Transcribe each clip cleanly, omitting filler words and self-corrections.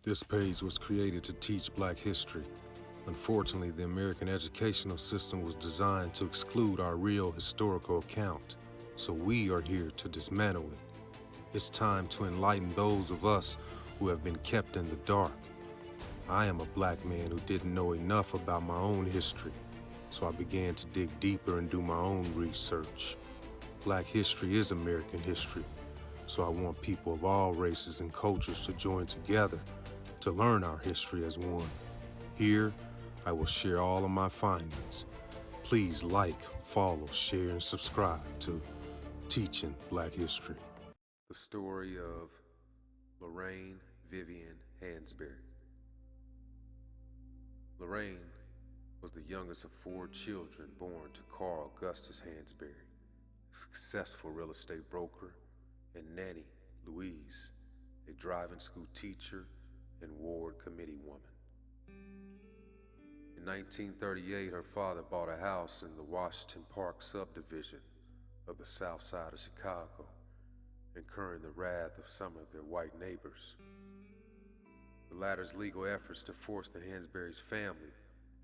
This page was created to teach Black history. Unfortunately, the American educational system was designed to exclude our real historical account, so we are here to dismantle it. It's time to enlighten those of us who have been kept in the dark. I am a Black man who didn't know enough about my own history, so I began to dig deeper and do my own research. Black history is American history, so I want people of all races and cultures to join together to learn our history as one. Here, I will share all of my findings. Please like, follow, share, and subscribe to Teaching Black History. The story of Lorraine Vivian Hansberry. Lorraine was the youngest of 4 children born to Carl Augustus Hansberry, a successful real estate broker, and Nanny Louise, a driving school teacher and ward committee woman. In 1938, her father bought a house in the Washington Park subdivision of the south side of Chicago, incurring the wrath of some of their white neighbors. The latter's legal efforts to force the Hansberry's family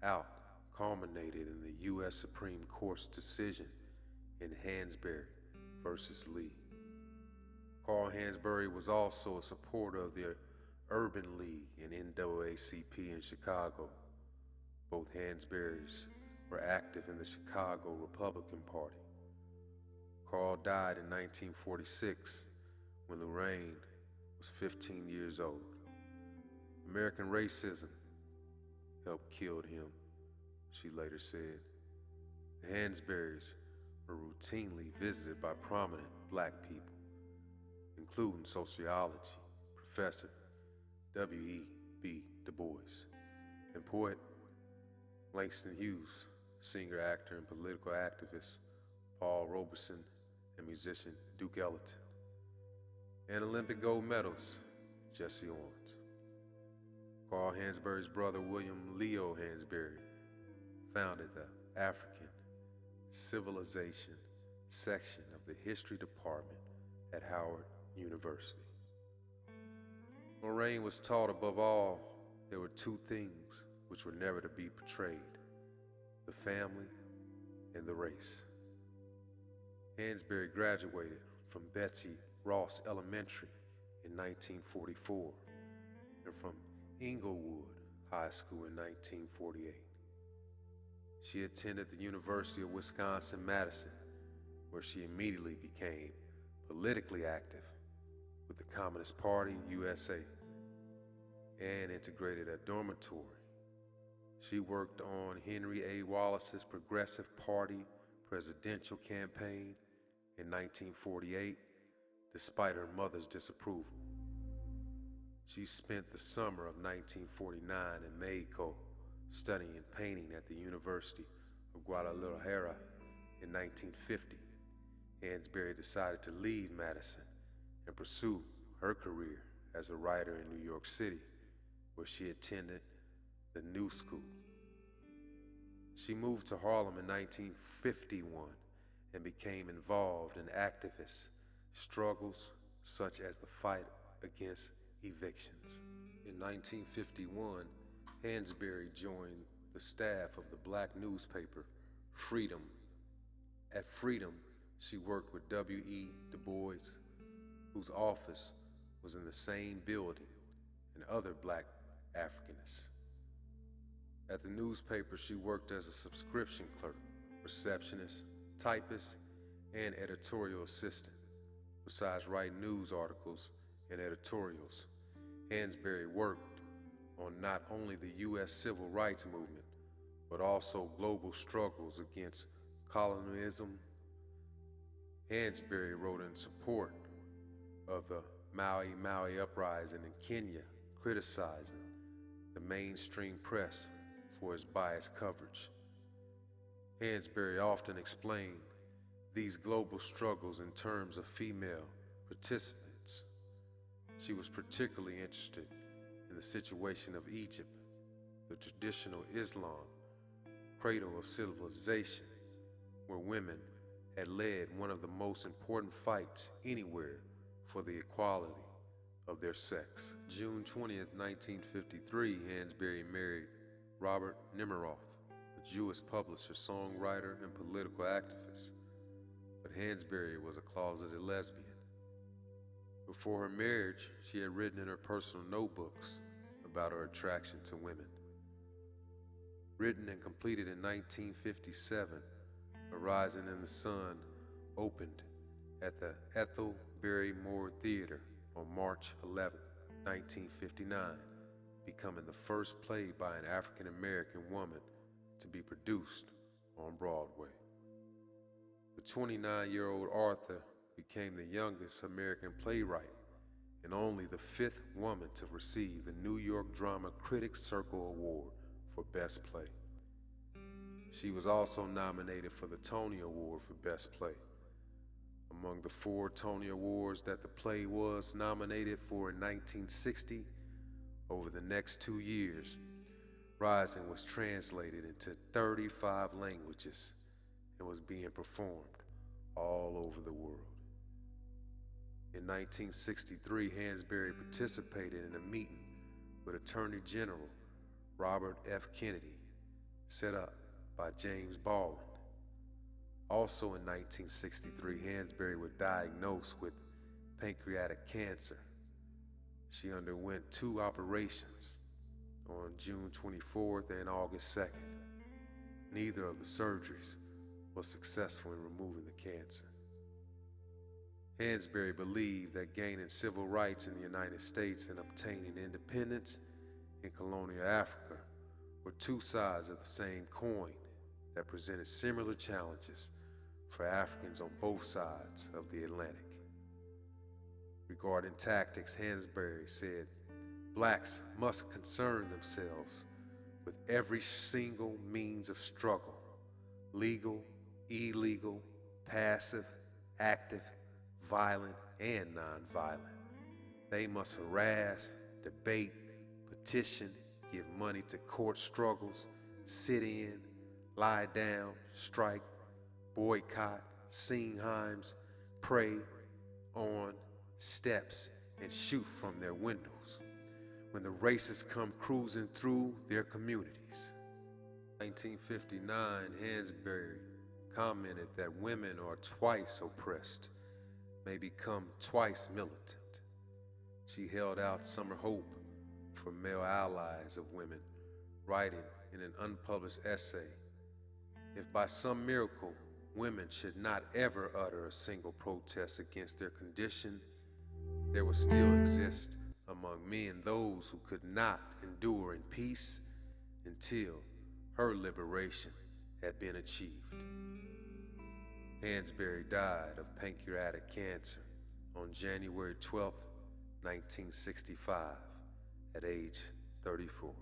out culminated in the U.S. Supreme Court's decision in Hansberry versus Lee. Carl Hansberry was also a supporter of the Urban League and NAACP in Chicago. Both Hansberrys were active in the Chicago Republican Party. Carl died in 1946 when Lorraine was 15 years old. American racism helped kill him, she later said. The Hansberrys were routinely visited by prominent Black people, including sociology professor W.E.B. Du Bois and poet Langston Hughes, singer, actor, and political activist Paul Robeson, and musician Duke Ellington, and Olympic gold medalist Jesse Owens. Carl Hansberry's brother William Leo Hansberry founded the African Civilization section of the History Department at Howard University. Lorraine was taught above all there were 2 things which were never to be betrayed: the family and the race. Hansberry graduated from Betsy Ross Elementary in 1944 and from Inglewood High School in 1948. She attended the University of Wisconsin-Madison, where she immediately became politically active with the Communist Party USA and integrated a dormitory. She worked on Henry A. Wallace's Progressive Party presidential campaign in 1948, despite her mother's disapproval. She spent the summer of 1949 in Mexico studying painting at the University of Guadalajara in 1950. Hansberry decided to leave Madison and pursue her career as a writer in New York City, where she attended the New School. She moved to Harlem in 1951 and became involved in activist struggles such as the fight against evictions. In 1951, Hansberry joined the staff of the Black newspaper Freedom. At Freedom, she worked with W.E. Du Bois, whose office was in the same building, and other Black Africanists. At the newspaper, she worked as a subscription clerk, receptionist, typist, and editorial assistant. Besides writing news articles and editorials, Hansberry worked on not only the U.S. civil rights movement, but also global struggles against colonialism. Hansberry wrote in support of the Maui Maui uprising in Kenya, criticizing the mainstream press for its biased coverage. Hansberry often explained these global struggles in terms of female participants. She was particularly interested in the situation of Egypt, the traditional Islam cradle of civilization, where women had led one of the most important fights anywhere for the equality of their sex. June 20th, 1953, Hansberry married Robert Nemiroff, a Jewish publisher, songwriter, and political activist. But Hansberry was a closeted lesbian. Before her marriage, she had written in her personal notebooks about her attraction to women. Written and completed in 1957, A Raisin in the Sun opened at the Ethel Barrymore Theater on March 11, 1959, becoming the first play by an African-American woman to be produced on Broadway. The 29-year-old author became the youngest American playwright and only the fifth woman to receive the New York Drama Critics Circle Award for Best Play. She was also nominated for the Tony Award for Best Play. Among the 4 Tony Awards that the play was nominated for in 1960, over the next 2 years, Raisin was translated into 35 languages and was being performed all over the world. In 1963, Hansberry participated in a meeting with Attorney General Robert F. Kennedy, set up by James Baldwin. Also in 1963, Hansberry was diagnosed with pancreatic cancer. She underwent 2 operations on June 24th and August 2nd. Neither of the surgeries was successful in removing the cancer. Hansberry believed that gaining civil rights in the United States and obtaining independence in colonial Africa were 2 sides of the same coin that presented similar challenges for Africans on both sides of the Atlantic. Regarding tactics, Hansberry said, "Blacks must concern themselves with every single means of struggle, legal, illegal, passive, active, violent, and nonviolent. They must harass, debate, petition, give money to court struggles, sit in, lie down, strike, boycott, sing hymns, pray on steps, and shoot from their windows when the racists come cruising through their communities." 1959, Hansberry commented that women are twice oppressed, may become twice militant. She held out some hope for male allies of women, writing in an unpublished essay, "If by some miracle women should not ever utter a single protest against their condition, there will still exist among men those who could not endure in peace until her liberation had been achieved." Hansberry died of pancreatic cancer on January 12, 1965, at age 34.